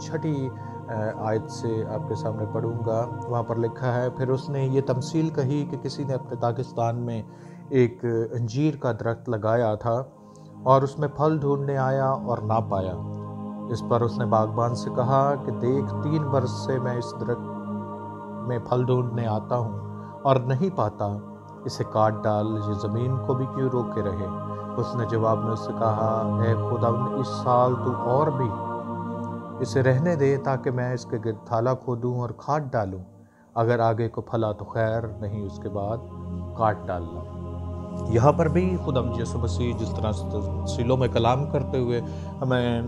6 آیت سے آپ کے سامنے پڑھوں گا۔ وہاں پر لکھا ہے، پھر اس نے یہ تمثیل کہی کہ کسی نے اپنے داغستان میں ایک انجیر کا درخت لگایا تھا اور اس میں پھل ڈھونڈنے آیا اور نہ پایا۔ اس پر اس نے باغبان سے کہا کہ دیکھ 3 برس سے میں اس درخت میں پھل ڈھونڈنے آتا ہوں اور نہیں پاتا، اسے کاٹ ڈال، یہ زمین کو بھی کیوں روکے رہے؟ اس نے جواب میں اس سے کہا، اے خداوند، اس سال تو اور بھی اسے رہنے دے تاکہ میں اس کے گرد تھالا کھودوں اور کھاد ڈالوں، اگر آگے کو پھلا تو خیر، نہیں اس کے بعد کاٹ ڈالنا۔ یہاں پر بھی خداوند یسوع مسیح جس طرح سے تفصیلوں میں کلام کرتے ہوئے ہمیں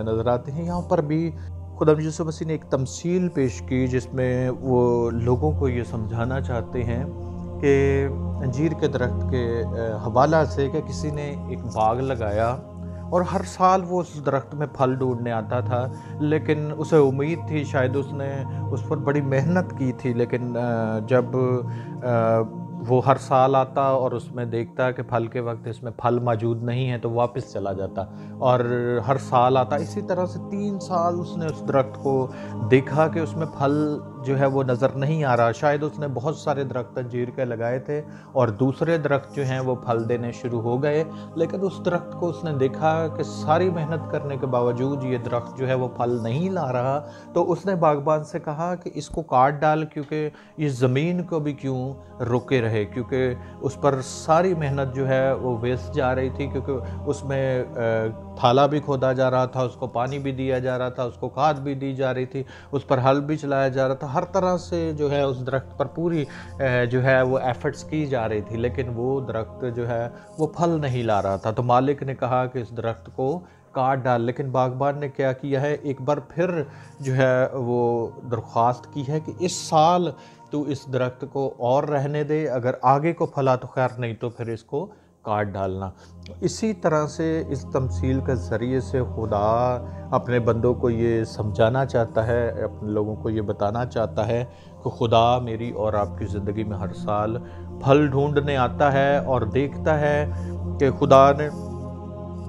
نظر آتے ہیں، یہاں پر بھی خداوند یسوع مسیح نے ایک تمثیل پیش کی جس میں وہ لوگوں کو یہ سمجھانا چاہتے ہیں کہ انجیر کے درخت کے حوالہ سے کہ کسی نے ایک باغ لگایا اور ہر سال وہ اس درخت میں پھل ڈھونڈنے آتا تھا، لیکن اسے امید تھی، شاید اس نے اس پر بڑی محنت کی تھی، لیکن جب وہ ہر سال آتا اور اس میں دیکھتا کہ پھل کے وقت اس میں پھل موجود نہیں ہے تو واپس چلا جاتا، اور ہر سال آتا۔ اسی طرح سے 3 سال اس نے اس درخت کو دیکھا کہ اس میں پھل جو ہے وہ نظر نہیں آ رہا۔ شاید اس نے بہت سارے درخت انجیر کے لگائے تھے اور دوسرے درخت جو ہیں وہ پھل دینے شروع ہو گئے، لیکن اس درخت کو اس نے دیکھا کہ ساری محنت کرنے کے باوجود یہ درخت جو ہے وہ پھل نہیں لا رہا، تو اس نے باغبان سے کہا کہ اس کو کاٹ ڈال، کیونکہ یہ زمین کو بھی کیوں روکے رہے، کیونکہ اس پر ساری محنت جو ہے وہ ویسٹ جا رہی تھی، کیونکہ اس میں تھالا بھی کھودا جا رہا تھا، اس کو پانی بھی دیا جا رہا تھا، اس کو کھاد بھی دی جا رہی تھی، اس پر ہل بھی چلایا جا رہا تھا، ہر طرح سے جو ہے اس درخت پر پوری جو ہے وہ ایفرٹس کی جا رہی تھی، لیکن وہ درخت جو ہے وہ پھل نہیں لا رہا تھا۔ تو مالک نے کہا کہ اس درخت کو کاٹ ڈال، لیکن باغبان نے کیا کیا ہے، ایک بار پھر جو ہے وہ درخواست کی ہے کہ اس سال تو اس درخت کو اور رہنے دے، اگر آگے کو پھلا تو خیر، نہیں تو پھر اس کو کاٹ ڈالنا۔ اسی طرح سے اس تمثیل کے ذریعے سے خدا اپنے بندوں کو یہ سمجھانا چاہتا ہے، اپنے لوگوں کو یہ بتانا چاہتا ہے کہ خدا میری اور آپ کی زندگی میں ہر سال پھل ڈھونڈنے آتا ہے اور دیکھتا ہے کہ خدا نے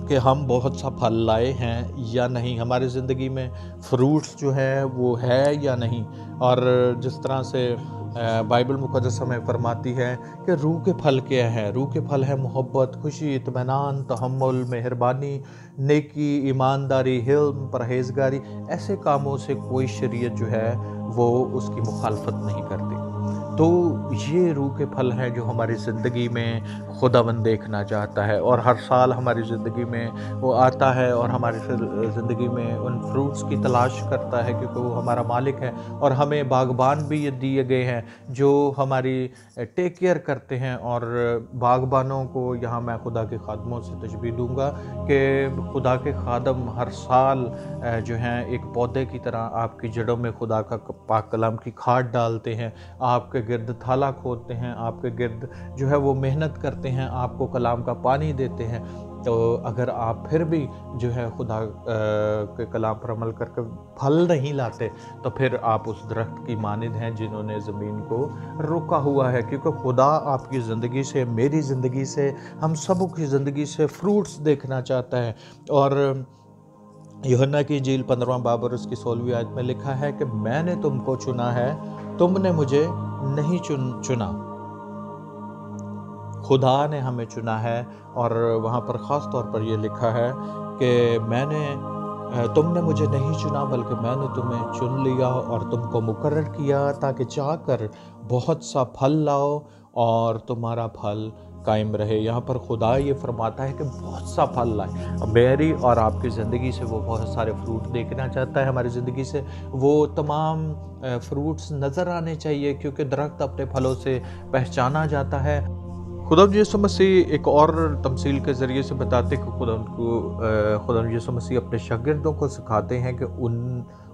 کہ ہم بہت سا پھل لائے ہیں یا نہیں، ہماری زندگی میں فروٹس جو ہے وہ ہے یا نہیں۔ اور جس طرح سے بائبل مقدس ہمیں فرماتی ہے کہ روح کے پھل کیا ہیں، روح کے پھل ہے محبت، خوشی، اطمینان، تحمل، مہربانی، نیکی، ایمانداری، حلم، پرہیزگاری۔ ایسے کاموں سے کوئی شریعت جو ہے وہ اس کی مخالفت نہیں کرتی۔ تو یہ روح کے پھل ہیں جو ہماری زندگی میں خداوند دیکھنا چاہتا ہے، اور ہر سال ہماری زندگی میں وہ آتا ہے اور ہماری زندگی میں ان فروٹس کی تلاش کرتا ہے، کیونکہ وہ ہمارا مالک ہے، اور ہمیں باغبان بھی یہ دیے گئے ہیں جو ہماری ٹیک کیئر کرتے ہیں۔ اور باغبانوں کو یہاں میں خدا کے خادموں سے تشبیہ دوں گا کہ خدا کے خادم ہر سال جو ہیں ایک پودے کی طرح آپ کی جڑوں میں خدا کا پاک کلام کی کھاد ڈالتے ہیں، آپ کے گرد تھالا کھودتے ہیں، آپ کے گرد جو ہے وہ محنت کرتے ہیں، آپ کو کلام کا پانی دیتے ہیں۔ تو اگر آپ پھر بھی جو ہے خدا کے کلام پر عمل کر کے پھل نہیں لاتے، تو پھر آپ اس درخت کی مانند ہیں جنہوں نے زمین کو روکا ہوا ہے، کیونکہ خدا آپ کی زندگی سے، میری زندگی سے، ہم سب کی زندگی سے فروٹس دیکھنا چاہتا ہے۔ اور یوحنا کی انجیل 15واں باب اور اس کی 16ویں آیت میں لکھا ہے کہ میں نے تم کو چنا ہے، تم نے مجھے نہیں چنا۔ خدا نے ہمیں چنا ہے، اور وہاں پر خاص طور پر یہ لکھا ہے کہ تم نے مجھے نہیں چنا بلکہ میں نے تمہیں چن لیا اور تم کو مقرر کیا تاکہ چاہ کر بہت سا پھل لاؤ اور تمہارا پھل قائم رہے۔ یہاں پر خدا یہ فرماتا ہے کہ بہت سا پھل لائے۔ میری اور آپ کی زندگی سے وہ بہت سارے فروٹ دیکھنا چاہتا ہے، ہماری زندگی سے وہ تمام فروٹس نظر آنے چاہیے، کیونکہ درخت اپنے پھلوں سے پہچانا جاتا ہے۔ خداوند یسوع مسیح ایک اور تمثیل کے ذریعے سے بتاتے کہ خداوند یسوع مسیح اپنے شاگردوں کو سکھاتے ہیں کہ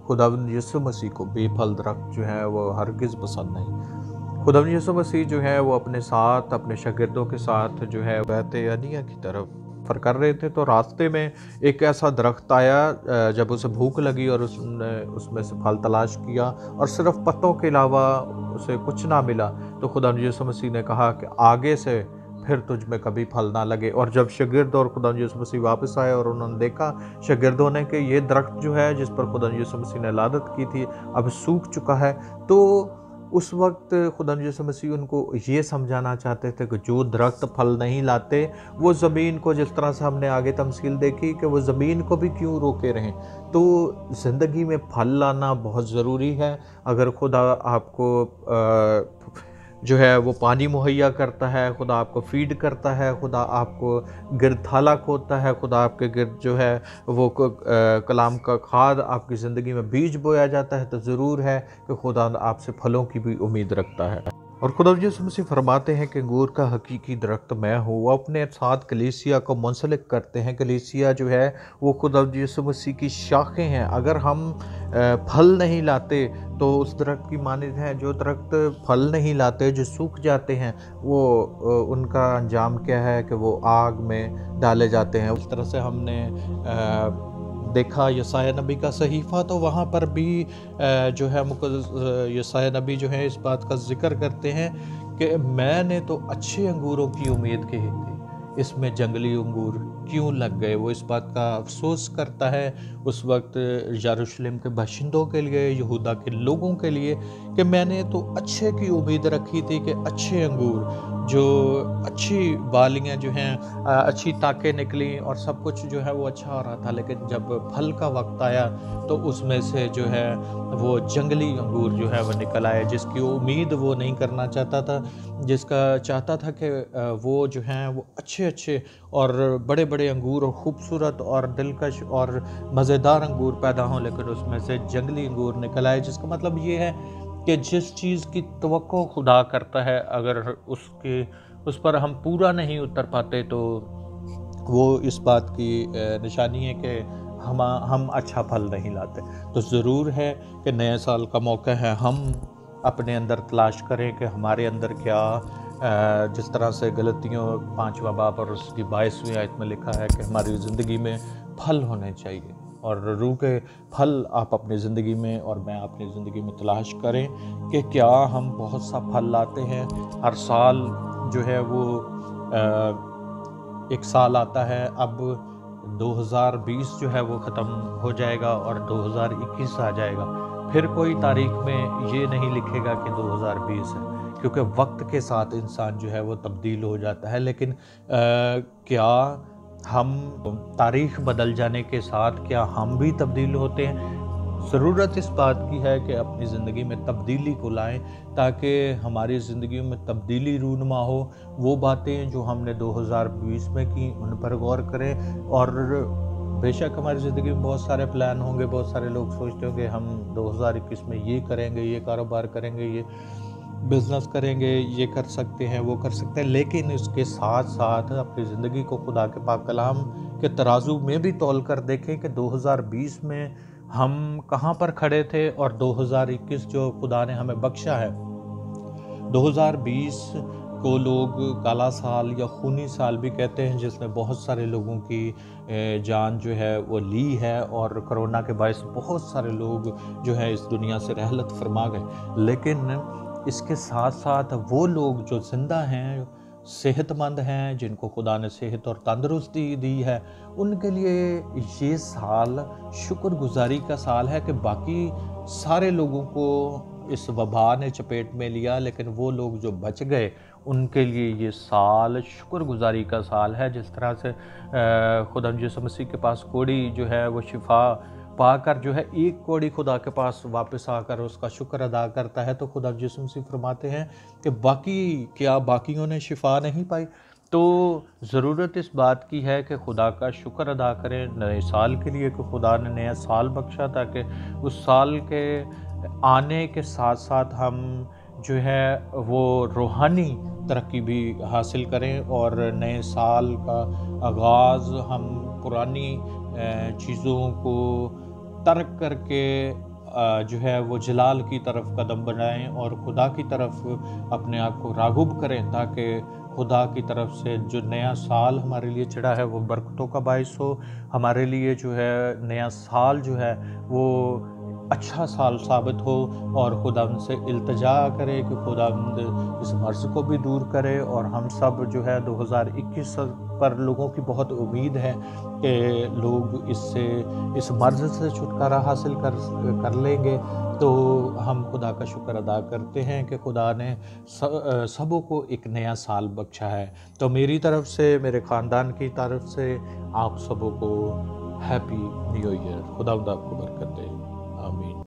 خداوند یسوع مسیح کو بے پھل درخت جو ہے وہ ہرگز پسند نہیں۔ خداوند یسوع مسیح جو ہے وہ اپنے ساتھ، اپنے شاگردوں کے ساتھ جو ہے بیت عنیہ کی طرف سفر کر رہے تھے، تو راستے میں ایک ایسا درخت آیا جب اسے بھوک لگی اور اس نے اس میں سے پھل تلاش کیا اور صرف پتوں کے علاوہ اسے کچھ نہ ملا، تو خداوند یسوع مسیح نے کہا کہ آگے سے پھر تجھ میں کبھی پھل نہ لگے۔ اور جب شاگرد اور خدا یسوع مسیح واپس آئے اور انہوں نے دیکھا شاگردوں نے کہ یہ درخت جو ہے جس پر خدا یسوع مسیح نے لعنت کی تھی اب سوکھ چکا ہے، تو اس وقت خدا یسوع مسیح ان کو یہ سمجھانا چاہتے تھے کہ جو درخت پھل نہیں لاتے وہ زمین کو، جس طرح سے ہم نے آگے تمثیل دیکھی کہ وہ زمین کو بھی کیوں روکے رہیں۔ تو زندگی میں پھل لانا بہت ضروری ہے۔ اگر خدا آپ کو جو ہے وہ پانی مہیا کرتا ہے، خدا آپ کو فیڈ کرتا ہے، خدا آپ کو گرد تھالا کھودتا ہے، خدا آپ کے گرد جو ہے وہ کلام کا کھاد آپ کی زندگی میں بیج بویا جاتا ہے، تو ضرور ہے کہ خدا آپ سے پھلوں کی بھی امید رکھتا ہے۔ اور خدا یسوع مسیح فرماتے ہیں کہ انگور کا حقیقی درخت میں ہوں۔ وہ اپنے ساتھ کلیسیا کو منسلک کرتے ہیں۔ کلیسیا جو ہے وہ خدا یسوع مسیح کی شاخیں ہیں۔ اگر ہم پھل نہیں لاتے تو اس درخت کی مانند ہیں۔ جو درخت پھل نہیں لاتے، جو سوکھ جاتے ہیں، وہ ان کا انجام کیا ہے کہ وہ آگ میں ڈالے جاتے ہیں۔ اس طرح سے ہم نے دیکھا یسایہ نبی کا صحیفہ، تو وہاں پر بھی جو ہے یسایہ نبی جو ہے اس بات کا ذکر کرتے ہیں کہ میں نے تو اچھے انگوروں کی امید کی تھی، اس میں جنگلی انگور کیوں لگ گئے۔ وہ اس بات کا افسوس کرتا ہے اس وقت یروشلم کے باشندوں کے لیے، یہودا کے لوگوں کے لیے، کہ میں نے تو اچھے کی امید رکھی تھی کہ اچھے انگور، جو اچھی بالیاں جو ہیں، اچھی تاکیں نکلیں اور سب کچھ جو ہے وہ اچھا ہو رہا تھا، لیکن جب پھل کا وقت آیا تو اس میں سے جو ہے وہ جنگلی انگور جو ہے وہ نکل آئے، جس کی امید وہ نہیں کرنا چاہتا تھا، جس کا چاہتا تھا کہ وہ جو ہیں وہ اچھے اور بڑے بڑے انگور اور خوبصورت اور دلکش اور مزیدار انگور پیدا ہوں، لیکن اس میں سے جنگلی انگور نکل آئے۔ جس کا مطلب یہ ہے کہ جس چیز کی توقع خدا کرتا ہے، اگر اس پر ہم پورا نہیں اتر پاتے تو وہ اس بات کی نشانی ہے کہ ہم اچھا پھل نہیں لاتے۔ تو ضرور ہے کہ نئے سال کا موقع ہے، ہم اپنے اندر تلاش کریں کہ ہمارے اندر کیا، جس طرح سے غلطیوں 5واں باب اور اس کی 22ویں آیت میں لکھا ہے کہ ہماری زندگی میں پھل ہونے چاہیے، اور روح کے پھل آپ اپنی زندگی میں اور میں اپنی زندگی میں تلاش کریں کہ کیا ہم بہت سا پھل لاتے ہیں۔ ہر سال جو ہے وہ ایک سال آتا ہے، اب 2020 جو ہے وہ ختم ہو جائے گا اور 2021 آ جائے گا، پھر کوئی تاریخ میں یہ نہیں لکھے گا کہ 2020 ہے، کیونکہ وقت کے ساتھ انسان جو ہے وہ تبدیل ہو جاتا ہے۔ لیکن کیا ہم تاریخ بدل جانے کے ساتھ کیا ہم بھی تبدیل ہوتے ہیں؟ ضرورت اس بات کی ہے کہ اپنی زندگی میں تبدیلی کو لائیں تاکہ ہماری زندگی میں تبدیلی رونما ہو۔ وہ باتیں جو ہم نے 2020 میں کی ان پر غور کریں، اور بے شک ہماری زندگی میں بہت سارے پلان ہوں گے، بہت سارے لوگ سوچتے ہوں گے ہم 2021 میں یہ کریں گے، یہ کاروبار کریں گے، یہ بزنس کریں گے، یہ کر سکتے ہیں، وہ کر سکتے ہیں، لیکن اس کے ساتھ ساتھ اپنی زندگی کو خدا کے پاک کلام کے ترازو میں بھی تول کر دیکھیں کہ 2020 میں ہم کہاں پر کھڑے تھے، اور 2021 جو خدا نے ہمیں بخشا ہے۔ 2020 کو لوگ کالا سال یا خونی سال بھی کہتے ہیں، جس میں بہت سارے لوگوں کی جان جو ہے وہ لی ہے، اور کرونا کے باعث بہت سارے لوگ جو ہے اس دنیا سے رحلت فرما گئے۔ لیکن اس کے ساتھ ساتھ وہ لوگ جو زندہ ہیں، صحت مند ہیں، جن کو خدا نے صحت اور تندرستی دی ہے، ان کے لیے یہ سال شکر گزاری کا سال ہے کہ باقی سارے لوگوں کو اس وبا نے چپیٹ میں لیا، لیکن وہ لوگ جو بچ گئے ان کے لیے یہ سال شکر گزاری کا سال ہے۔ جس طرح سے خدا یسوع مسیح کے پاس کوڑی جو ہے وہ شفا پا کر جو ہے ایک کوڑی خدا کے پاس واپس آ کر اس کا شکر ادا کرتا ہے، تو خدا یسوع مسیح فرماتے ہیں کہ باقیوں نے شفا نہیں پائی؟ تو ضرورت اس بات کی ہے کہ خدا کا شکر ادا کریں نئے سال کے لیے کہ خدا نے نیا سال بخشا، تاکہ اس سال کے آنے کے ساتھ ساتھ ہم جو ہے وہ روحانی ترقی بھی حاصل کریں، اور نئے سال کا آغاز ہم پرانی چیزوں کو ترک کر کے جو ہے وہ جلال کی طرف قدم بڑھائیں اور خدا کی طرف اپنے آپ کو راغب کریں، تاکہ خدا کی طرف سے جو نیا سال ہمارے لیے چڑھا ہے وہ برکتوں کا باعث ہو۔ ہمارے لیے جو ہے نیا سال جو ہے وہ اچھا سال ثابت ہو، اور خداوند سے التجا کرے کہ خداوند اس مرض کو بھی دور کرے، اور ہم سب جو ہے 2021 پر لوگوں کی بہت امید ہے کہ لوگ اس مرض سے چھٹکارا حاصل کر لیں گے۔ تو ہم خدا کا شکر ادا کرتے ہیں کہ خدا نے سبوں کو ایک نیا سال بخشا ہے۔ تو میری طرف سے، میرے خاندان کی طرف سے آپ سبوں کو ہیپی نیو ایئر۔ خداوند آپ کو برکت دے۔ آمین۔